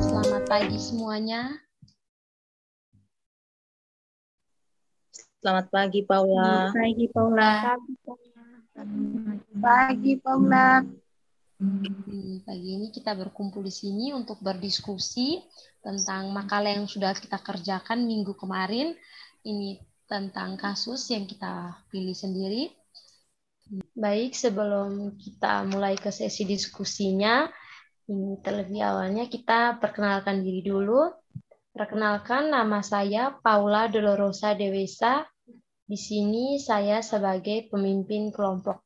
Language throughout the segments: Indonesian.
Selamat pagi semuanya. Selamat pagi, Paula. Selamat pagi, Paula. Selamat pagi, Paula. Pagi ini kita berkumpul di sini untuk berdiskusi tentang makalah yang sudah kita kerjakan minggu kemarin. Ini tentang kasus yang kita pilih sendiri. Baik, sebelum kita mulai ke sesi diskusinya, ini terlebih awalnya kita perkenalkan diri dulu. Perkenalkan, nama saya Paula Dolorosa Dewesa. Di sini saya sebagai pemimpin kelompok.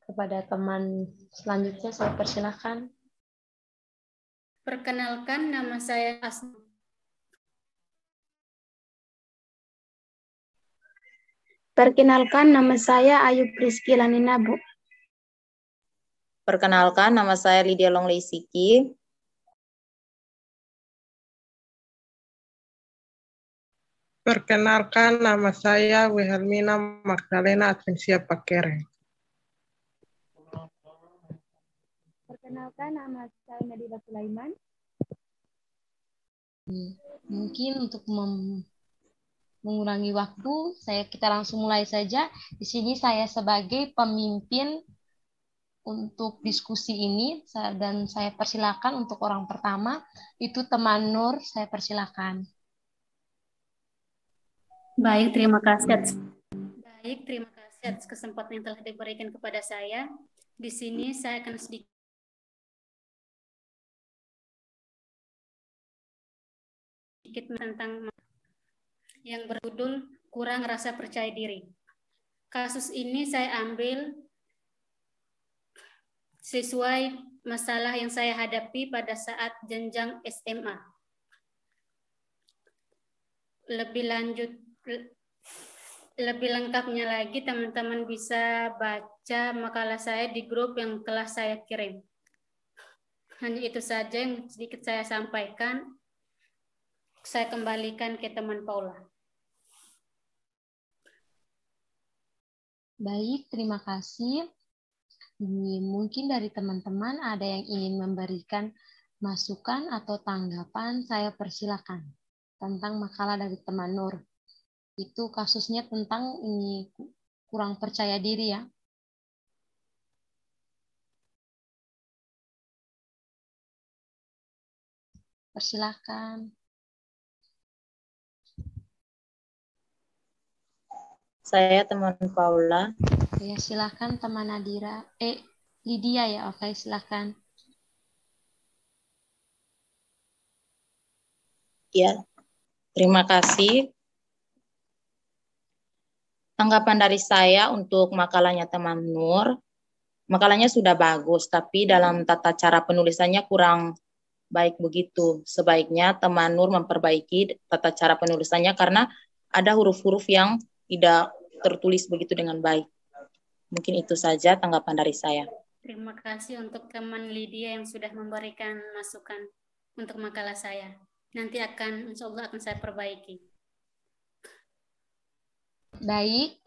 Kepada teman selanjutnya saya persilakan. Perkenalkan, nama saya Asma. Perkenalkan, nama saya Ayu Priski Lanina, Bu. Perkenalkan, nama saya Lydia Longley Siki. Perkenalkan, nama saya Wilhelmina Magdalena Advensia Pakere. Perkenalkan, nama saya Nadira Sulaiman. Mungkin untuk mengurangi waktu, kita langsung mulai saja. Di sini saya sebagai pemimpin untuk diskusi ini dan saya persilakan untuk orang pertama itu teman Nur, saya persilakan. Baik, terima kasih. Atas kesempatan yang telah diberikan kepada saya. Di sini saya akan sedikit tentang yang berjudul kurang rasa percaya diri. Kasus ini saya ambil sesuai masalah yang saya hadapi pada saat jenjang SMA. Lebih lengkapnya lagi, teman-teman bisa baca makalah saya di grup yang telah saya kirim. Hanya itu saja yang sedikit saya sampaikan. Saya kembalikan ke teman Paula. Baik, terima kasih. Mungkin dari teman-teman ada yang ingin memberikan masukan atau tanggapan, saya persilakan tentang makalah dari teman Nur. Itu kasusnya tentang ini kurang percaya diri ya. Persilakan. Saya teman Paula. Ya, silakan teman Nadira. Lydia ya, oke, silakan. Ya, terima kasih. Tanggapan dari saya untuk makalahnya teman Nur, makalahnya sudah bagus, tapi dalam tata cara penulisannya kurang baik begitu. Sebaiknya teman Nur memperbaiki tata cara penulisannya karena ada huruf-huruf yang tidak tertulis begitu dengan baik. Mungkin itu saja tanggapan dari saya. Terima kasih untuk teman Lydia yang sudah memberikan masukan untuk makalah saya. Nanti insya Allah akan saya perbaiki. Baik,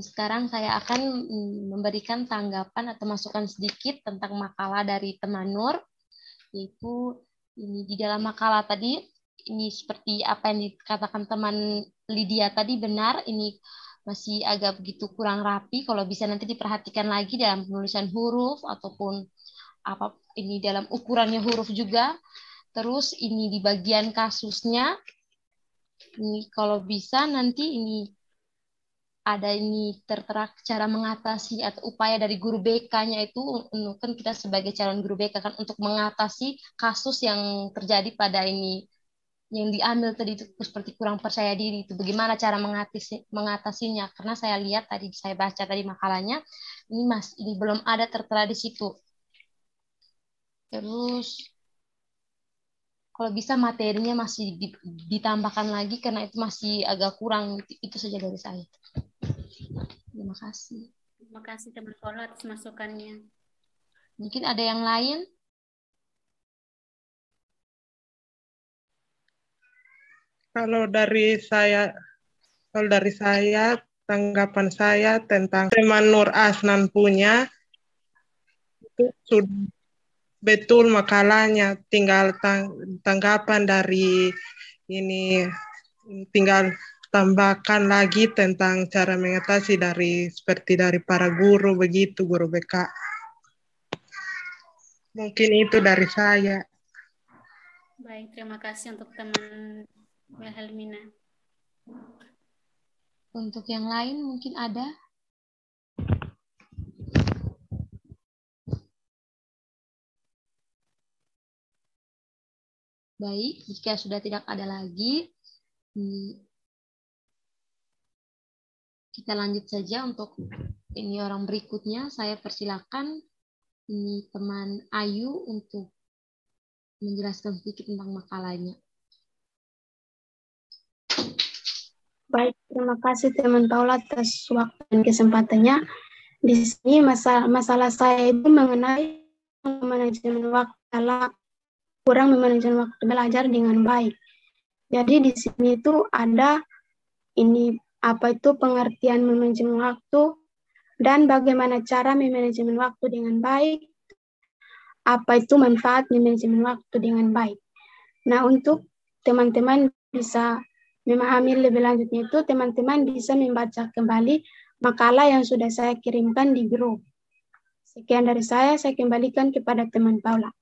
sekarang saya akan memberikan tanggapan atau masukan sedikit tentang makalah dari teman Nur. Yaitu ini di dalam makalah tadi, ini seperti apa yang dikatakan teman Lydia tadi benar, ini masih agak begitu kurang rapi. Kalau bisa nanti diperhatikan lagi dalam penulisan huruf ataupun apa ini dalam ukurannya huruf juga. Terus ini di bagian kasusnya, ini kalau bisa nanti ini ada ini tertera cara mengatasi atau upaya dari guru BK-nya itu, kan kita sebagai calon guru BK kan untuk mengatasi kasus yang terjadi pada ini yang diambil tadi itu seperti kurang percaya diri itu bagaimana cara mengatasinya, karena saya lihat tadi saya baca tadi makalahnya ini belum ada tertera di situ. Terus kalau bisa materinya masih ditambahkan lagi karena itu masih agak kurang. Itu saja dari saya. Terima kasih. Terima kasih teman Paula atas masukannya. Mungkin ada yang lain? Kalau dari saya tanggapan saya tentang teman Nur Asnan punya, itu sudah betul makalahnya, tinggal tanggapan dari ini, tinggal tambahkan lagi tentang cara mengatasi seperti dari para guru begitu, guru BK. Mungkin itu dari saya. Baik, terima kasih untuk teman Wilhelmina. Untuk yang lain mungkin ada? Baik, jika sudah tidak ada lagi, kita lanjut saja untuk ini orang berikutnya. Saya persilakan ini teman Ayu untuk menjelaskan sedikit tentang makalahnya. Baik, terima kasih teman Paula atas waktu dan kesempatannya. Di sini masalah saya itu mengenai manajemen waktu, kurang memanajemen waktu belajar dengan baik. Jadi di sini itu ada ini apa itu pengertian manajemen waktu dan bagaimana cara memanajemen waktu dengan baik. Apa itu manfaat manajemen waktu dengan baik. Nah, untuk teman-teman bisa memahami lebih lanjutnya itu, teman-teman bisa membaca kembali makalah yang sudah saya kirimkan di grup. Sekian dari saya kembalikan kepada teman Paula.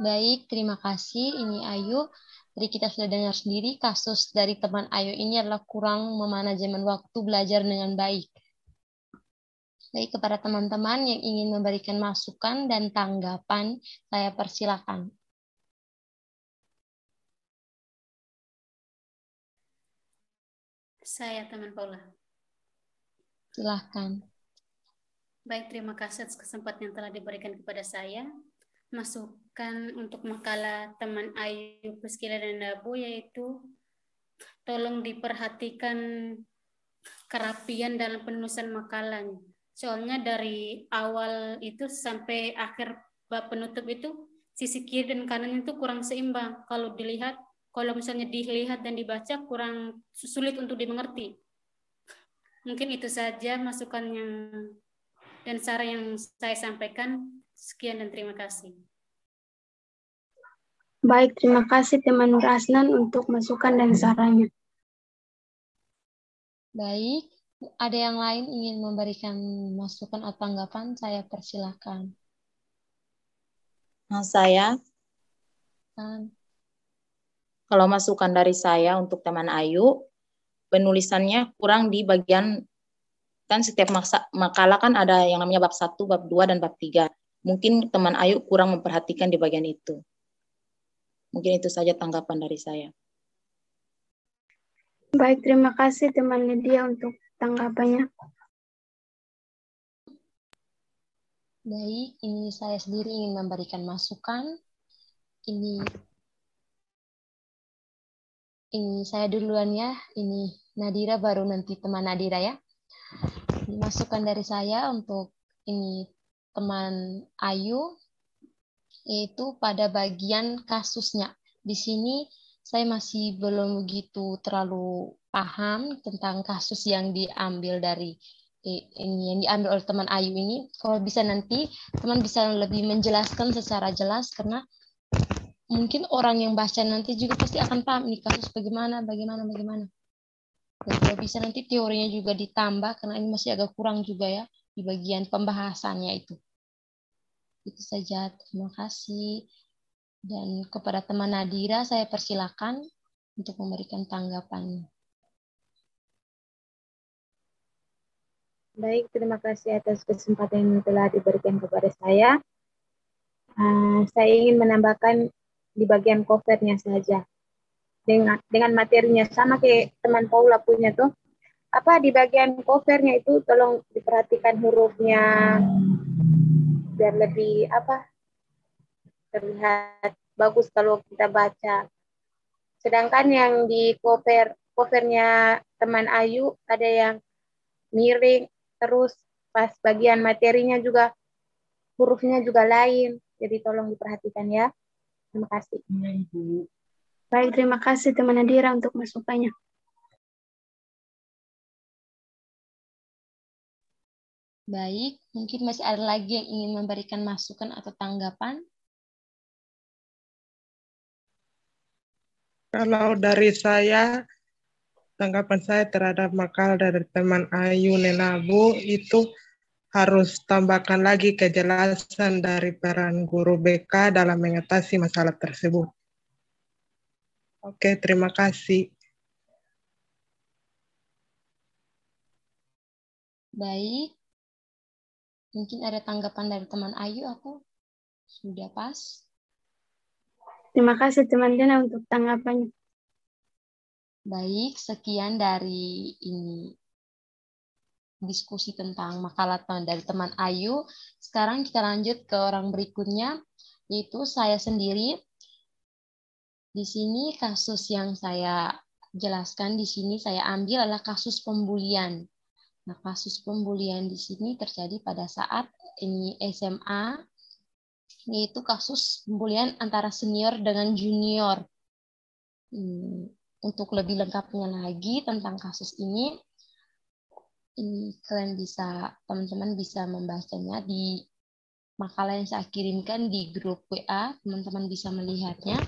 Baik, terima kasih. Ini Ayu. Tadi kita sudah dengar sendiri kasus dari teman Ayu ini adalah kurang memanajemen waktu belajar dengan baik. Baik, kepada teman-teman yang ingin memberikan masukan dan tanggapan, saya persilakan. Saya teman Paula. Silahkan. Baik, terima kasih atas kesempatan yang telah diberikan kepada saya. Masukan untuk makalah teman Ayu Priscila dan Nabu yaitu tolong diperhatikan kerapian dalam penulisan makalahnya. Soalnya dari awal itu sampai akhir bab penutup itu sisi kiri dan kanan itu kurang seimbang. Kalau misalnya dilihat dan dibaca kurang sulit untuk dimengerti. Mungkin itu saja masukan dan saran yang saya sampaikan. Sekian dan terima kasih. Baik, terima kasih teman Nur Asnan untuk masukan dan sarannya. Baik, ada yang lain ingin memberikan masukan atau tanggapan? Saya persilakan. Nah, saya, kalau masukan dari saya untuk teman Ayu, penulisannya kurang di bagian, kan setiap makalah kan ada yang namanya bab 1, bab 2, dan bab 3. Mungkin teman Ayu kurang memperhatikan di bagian itu. Mungkin itu saja tanggapan dari saya. Baik, terima kasih teman Lydia untuk tanggapannya. Baik, ini saya sendiri ingin memberikan masukan. Ini saya duluan ya. Ini Nadira baru nanti teman Nadira ya. Ini masukan dari saya untuk ini teman Ayu, yaitu pada bagian kasusnya. Di sini saya masih belum begitu terlalu paham tentang kasus yang diambil dari ini yang diambil oleh teman Ayu ini. Kalau bisa nanti teman bisa lebih menjelaskan secara jelas, karena mungkin orang yang baca nanti juga pasti akan paham ini kasus bagaimana. Dan kalau bisa nanti teorinya juga ditambah, karena ini masih agak kurang juga ya di bagian pembahasannya itu. Itu saja, terima kasih. Dan kepada teman Nadira saya persilakan untuk memberikan tanggapannya. Baik, terima kasih atas kesempatan yang telah diberikan kepada saya. Saya ingin menambahkan di bagian covernya saja. Dengan materinya sama kayak teman Paula punya tuh. Di bagian covernya itu tolong diperhatikan hurufnya biar lebih terlihat bagus kalau kita baca. Sedangkan yang di covernya teman Ayu ada yang miring, terus pas bagian materinya juga hurufnya juga lain. Jadi tolong diperhatikan ya. Terima kasih. Baik, terima kasih teman Nadira untuk masukannya. Baik, mungkin masih ada lagi yang ingin memberikan masukan atau tanggapan? Kalau dari saya, tanggapan saya terhadap makalah dari teman Ayu Nenabu itu harus tambahkan lagi kejelasan dari peran guru BK dalam mengatasi masalah tersebut. Oke, terima kasih. Baik, mungkin ada tanggapan dari teman Ayu, aku sudah pas. Terima kasih teman Dena untuk tanggapannya. Baik, sekian dari ini diskusi tentang makalah dari teman Ayu. Sekarang kita lanjut ke orang berikutnya, yaitu saya sendiri. Di sini kasus yang saya jelaskan di sini saya ambil adalah kasus pembulian. Nah, kasus pembulian di sini terjadi pada saat ini SMA, yaitu kasus pembulian antara senior dengan junior. Untuk lebih lengkapnya lagi tentang kasus ini kalian bisa, teman-teman bisa membacanya di makalah yang saya kirimkan di grup WA, teman-teman bisa melihatnya.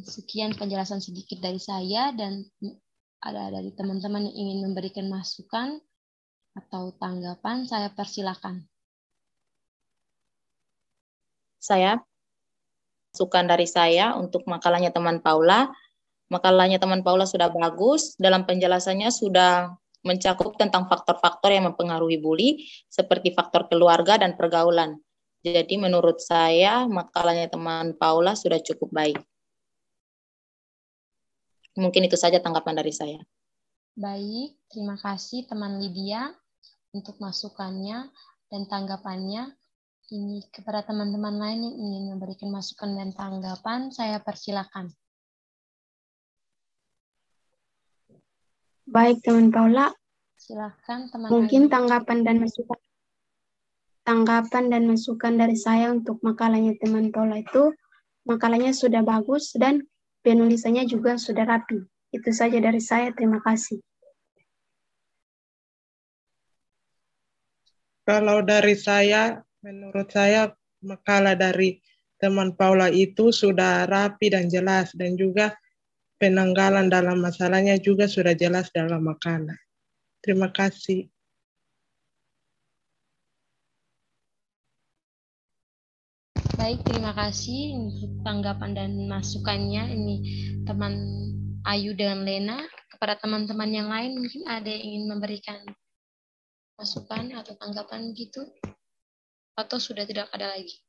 Sekian penjelasan sedikit dari saya, dan ada dari teman-teman yang ingin memberikan masukan atau tanggapan, saya persilakan. Saya, masukan dari saya untuk makalahnya teman Paula. Makalahnya teman Paula sudah bagus, dalam penjelasannya sudah mencakup tentang faktor-faktor yang mempengaruhi bully, seperti faktor keluarga dan pergaulan. Jadi menurut saya, makalahnya teman Paula sudah cukup baik. Mungkin itu saja tanggapan dari saya. Baik, terima kasih teman Lydia untuk masukannya dan tanggapannya. Ini kepada teman-teman lain yang ingin memberikan masukan dan tanggapan, saya persilakan. Baik teman Paula, Silakan teman mungkin Ayu. tanggapan dan masukan dari saya untuk makalahnya teman Paula itu, makalahnya sudah bagus dan penulisannya juga sudah rapi. Itu saja dari saya, terima kasih. Kalau dari saya, menurut saya makalah dari teman Paula itu sudah rapi dan jelas, dan juga penanggalan dalam masalahnya juga sudah jelas dalam makalah. Terima kasih. Baik, terima kasih untuk tanggapan dan masukannya. Ini teman Ayu dan Lena. Kepada teman-teman yang lain, mungkin ada yang ingin memberikan masukan atau tanggapan gitu? Atau sudah tidak ada lagi?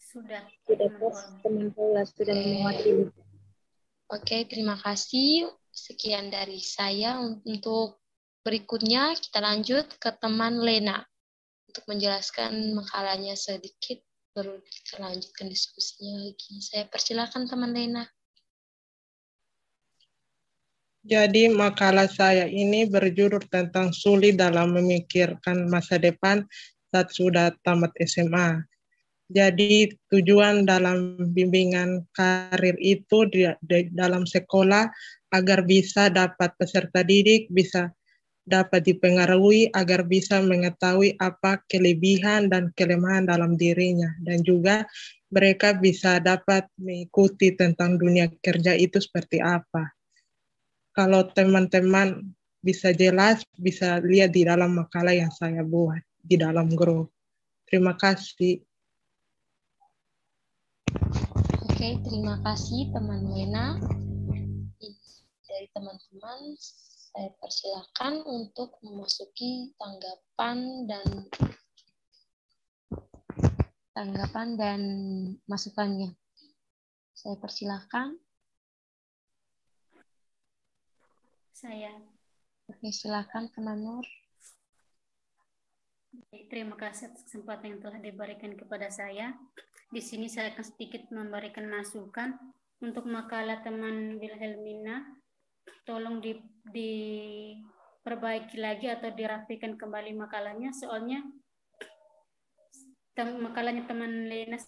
Sudah pas teman Paula sudah mewakili. Oke, terima kasih. Sekian dari saya. Untuk berikutnya kita lanjut ke teman Lena untuk menjelaskan makalahnya sedikit, baru kita lanjutkan diskusinya lagi. Saya persilakan teman Lena. Jadi makalah saya ini berjudul tentang sulit dalam memikirkan masa depan saat sudah tamat SMA. Jadi tujuan dalam bimbingan karir itu dalam sekolah agar bisa dapat peserta didik bisa dapat dipengaruhi agar bisa mengetahui apa kelebihan dan kelemahan dalam dirinya, dan juga mereka bisa dapat mengikuti tentang dunia kerja itu seperti apa. Kalau teman-teman bisa jelas, bisa lihat di dalam makalah yang saya buat di dalam grup. Terima kasih. Oke, terima kasih teman Lena. Dari teman-teman, saya persilakan untuk memasuki tanggapan dan masukannya. Saya persilakan. Saya. Oke, silakan teman Nur. Terima kasih atas kesempatan yang telah diberikan kepada saya. Di sini saya akan sedikit memberikan masukan untuk makalah teman Wilhelmina. Tolong diperbaiki lagi atau dirapikan kembali makalahnya, soalnya makalahnya teman Lena,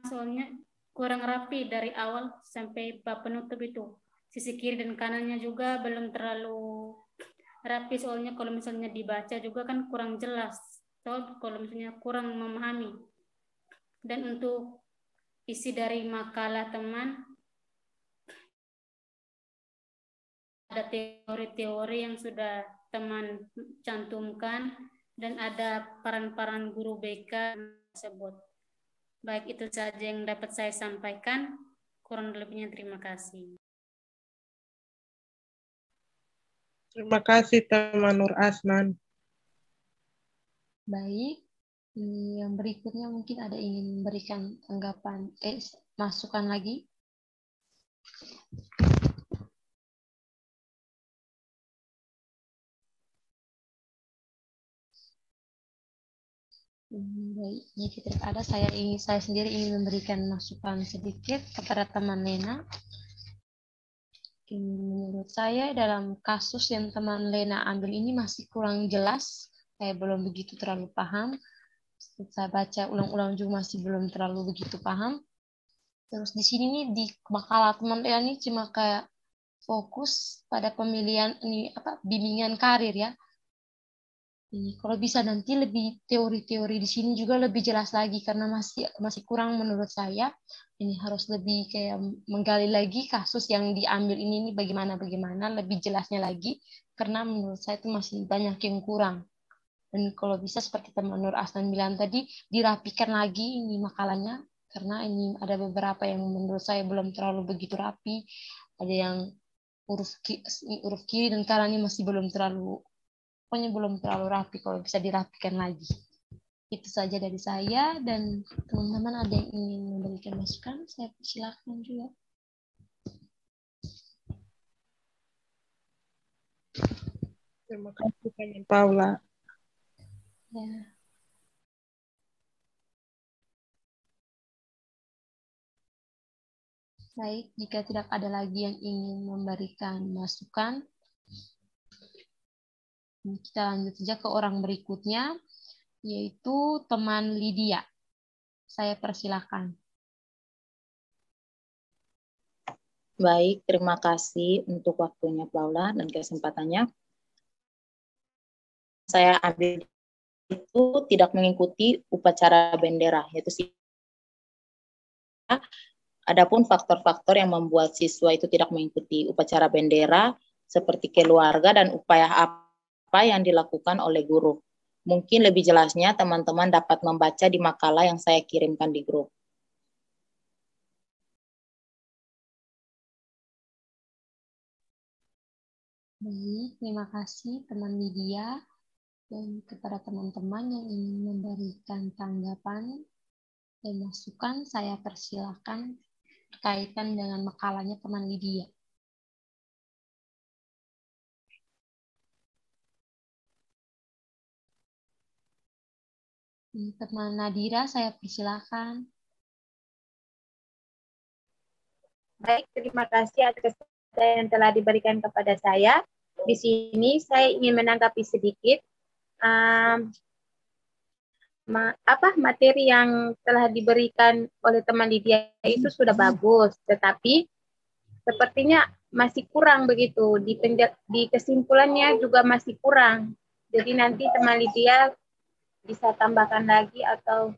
soalnya kurang rapi dari awal sampai bab penutup itu. Sisi kiri dan kanannya juga belum terlalu rapi, soalnya kalau misalnya dibaca juga kan kurang jelas. Soal kalau misalnya kurang memahami. Dan untuk isi dari makalah teman, ada teori-teori yang sudah teman cantumkan dan ada peran-peran guru BK tersebut. Baik, itu saja yang dapat saya sampaikan. Kurang lebihnya terima kasih. Terima kasih teman Nur Asnan. Baik, yang berikutnya mungkin ada ingin memberikan tanggapan, masukan lagi. Baik, jika tidak ada, saya sendiri ingin memberikan masukan sedikit kepada teman Lena. Menurut saya dalam kasus yang teman Lena ambil ini masih kurang jelas, saya belum begitu terlalu paham. Saya baca ulang-ulang juga masih belum terlalu begitu paham. Terus di sini nih di makalah teman Lena ini cuma kayak fokus pada pemilihan ini bimbingan karir ya. Ini kalau bisa nanti lebih teori-teori di sini juga lebih jelas lagi karena masih kurang menurut saya. Ini harus lebih kayak menggali lagi kasus yang diambil ini bagaimana lebih jelasnya lagi karena menurut saya itu masih banyak yang kurang. Dan kalau bisa seperti teman Nur Asnan bilang tadi dirapikan lagi ini makalahnya karena ini ada beberapa yang menurut saya belum terlalu begitu rapi. Ada yang huruf kiri dan kanan ini masih belum terlalu rapi, kalau bisa dirapikan lagi. Itu saja dari saya, dan teman-teman ada yang ingin memberikan masukan, saya persilakan juga. Terima kasih teman Paula. Ya. Baik, jika tidak ada lagi yang ingin memberikan masukan, kita lanjut saja ke orang berikutnya, yaitu teman Lydia. Saya persilakan. Baik, terima kasih untuk waktunya Paula dan kesempatannya. Saya ambil itu tidak mengikuti upacara bendera, yaitu adapun faktor-faktor yang membuat siswa itu tidak mengikuti upacara bendera seperti keluarga dan upaya apa yang dilakukan oleh guru. Mungkin lebih jelasnya teman-teman dapat membaca di makalah yang saya kirimkan di grup. Baik, terima kasih teman Lydia. Dan kepada teman-teman yang ingin memberikan tanggapan dan masukan, saya persilakan berkaitan dengan makalahnya teman Lydia. Teman Nadira, saya persilakan. Baik, terima kasih atas kesempatan yang telah diberikan kepada saya. Di sini saya ingin menanggapi sedikit materi yang telah diberikan oleh teman Lydia itu sudah bagus, tetapi sepertinya masih kurang begitu. Di kesimpulannya juga masih kurang. Jadi nanti teman Lydia bisa tambahkan lagi atau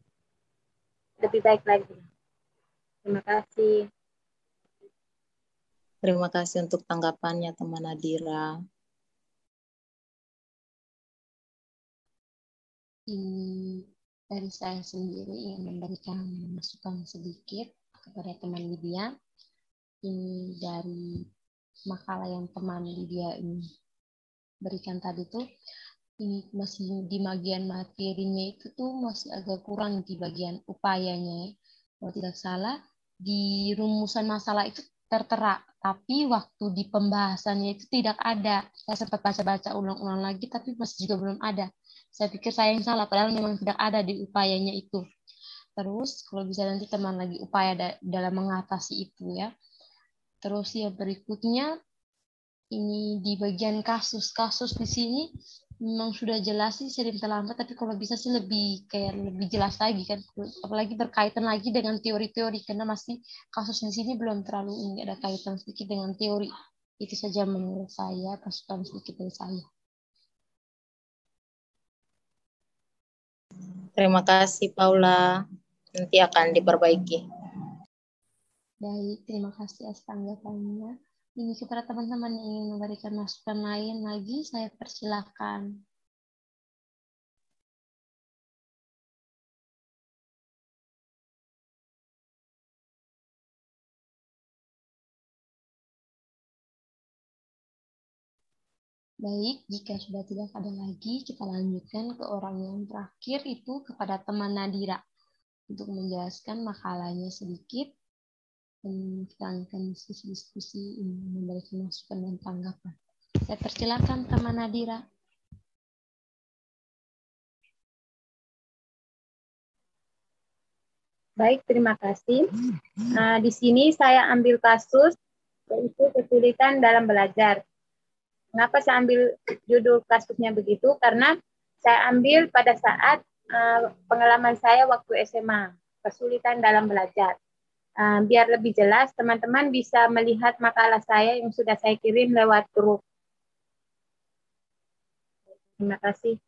lebih baik lagi. Terima kasih. Terima kasih untuk tanggapannya teman Nadira. Ini dari saya sendiri ingin memberikan masukan sedikit kepada teman Lydia. Ini dari makalah yang teman Lydia ini berikan tadi tuh, ini masih di bagian materinya itu tuh masih agak kurang di bagian upayanya. Kalau tidak salah, di rumusan masalah itu tertera, tapi waktu di pembahasannya itu tidak ada. Saya sempat baca-baca ulang-ulang lagi, tapi masih juga belum ada. Saya pikir saya yang salah, padahal memang tidak ada di upayanya itu. Terus, kalau bisa nanti teman lagi upaya dalam mengatasi itu ya. Terus yang berikutnya, ini di bagian kasus-kasus di sini, memang sudah jelas sih sering terlambat, tapi kalau bisa sih lebih kayak lebih jelas lagi kan, apalagi berkaitan lagi dengan teori-teori, karena masih kasus di sini belum terlalu ini, ada kaitan sedikit dengan teori. Itu saja menurut saya, masukan sedikit dari saya. Terima kasih Paula, nanti akan diperbaiki. Baik, terima kasih atas tanggapannya. Ini kepada teman-teman yang ingin memberikan masukan lain lagi, saya persilahkan. Baik, jika sudah tidak ada lagi, kita lanjutkan ke orang yang terakhir, itu kepada teman Nadira untuk menjelaskan makalahnya sedikit. Dan kita akan diskusi ini, memberikan masukan dan tanggapan. Saya persilakan teman Nadira. Baik, terima kasih. Di sini saya ambil kasus yaitu kesulitan dalam belajar. Kenapa saya ambil judul kasusnya begitu? Karena saya ambil pada saat pengalaman saya waktu SMA, kesulitan dalam belajar. Biar lebih jelas, teman-teman bisa melihat makalah saya yang sudah saya kirim lewat grup. Terima kasih.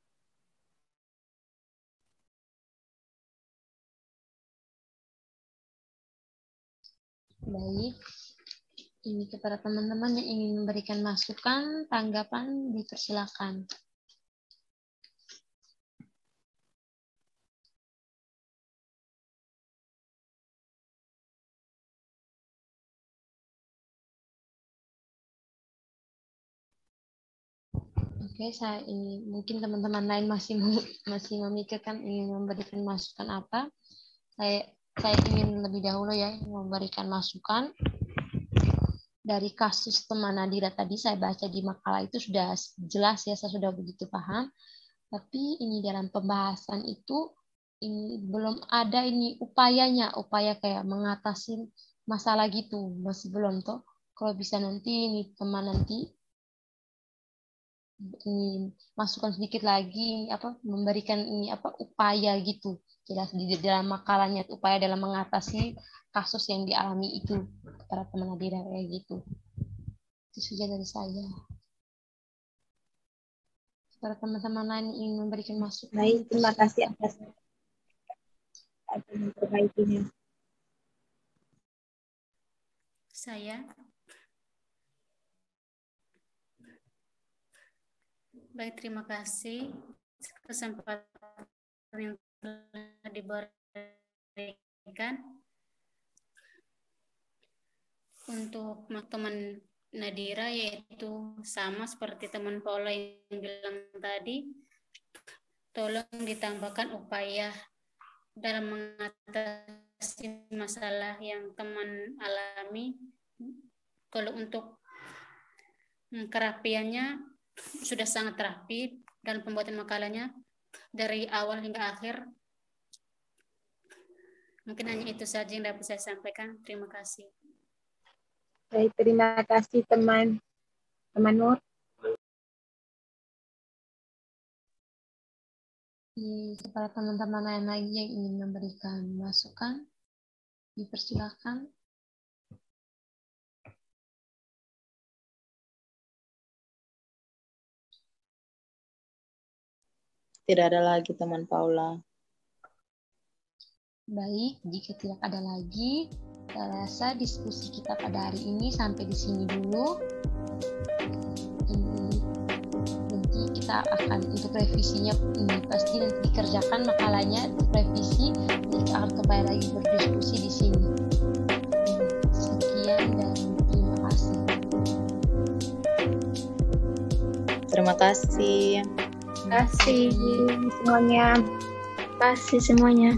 Baik, ini kepada teman-teman yang ingin memberikan masukan, tanggapan, dipersilakan. Oke, saya ini mungkin teman-teman lain masih memikirkan ingin memberikan masukan apa. Saya ingin lebih dahulu ya memberikan masukan. Dari kasus teman Nadira tadi saya baca di makalah itu sudah jelas ya, saya sudah begitu paham. Tapi ini dalam pembahasan itu ini belum ada ini upaya kayak mengatasi masalah gitu, masih belum toh. Kalau bisa nanti ini teman nanti ini masukkan sedikit lagi memberikan ini upaya gitu, jelas di dalam makalahnya, upaya dalam mengatasi kasus yang dialami itu para teman Nadira kayak gitu. Itu saja dari saya. Para teman-teman lain ingin memberikan masukan. Baik, terima kasih atas memperbaikinya. Saya. Baik, terima kasih kesempatan yang telah diberikan untuk teman Nadira, yaitu sama seperti teman Paula yang bilang tadi, tolong ditambahkan upaya dalam mengatasi masalah yang teman alami. Kalau untuk kerapiannya sudah sangat rapi dalam pembuatan makalahnya dari awal hingga akhir. Mungkin hanya itu saja yang dapat saya sampaikan. Terima kasih. Baik, terima kasih teman Nur. Kepada teman-teman lain lagi yang ingin memberikan masukan, dipersilakan. Tidak ada lagi teman Paula. Baik, jika tidak ada lagi, saya rasa diskusi kita pada hari ini sampai di sini dulu. Nanti kita akan untuk revisinya ini pasti nanti dikerjakan makalahnya, revisi, nanti kita akan kembali lagi berdiskusi di sini. Sekian dan terima kasih. Terima kasih. Terima kasih semuanya. Terima kasih semuanya.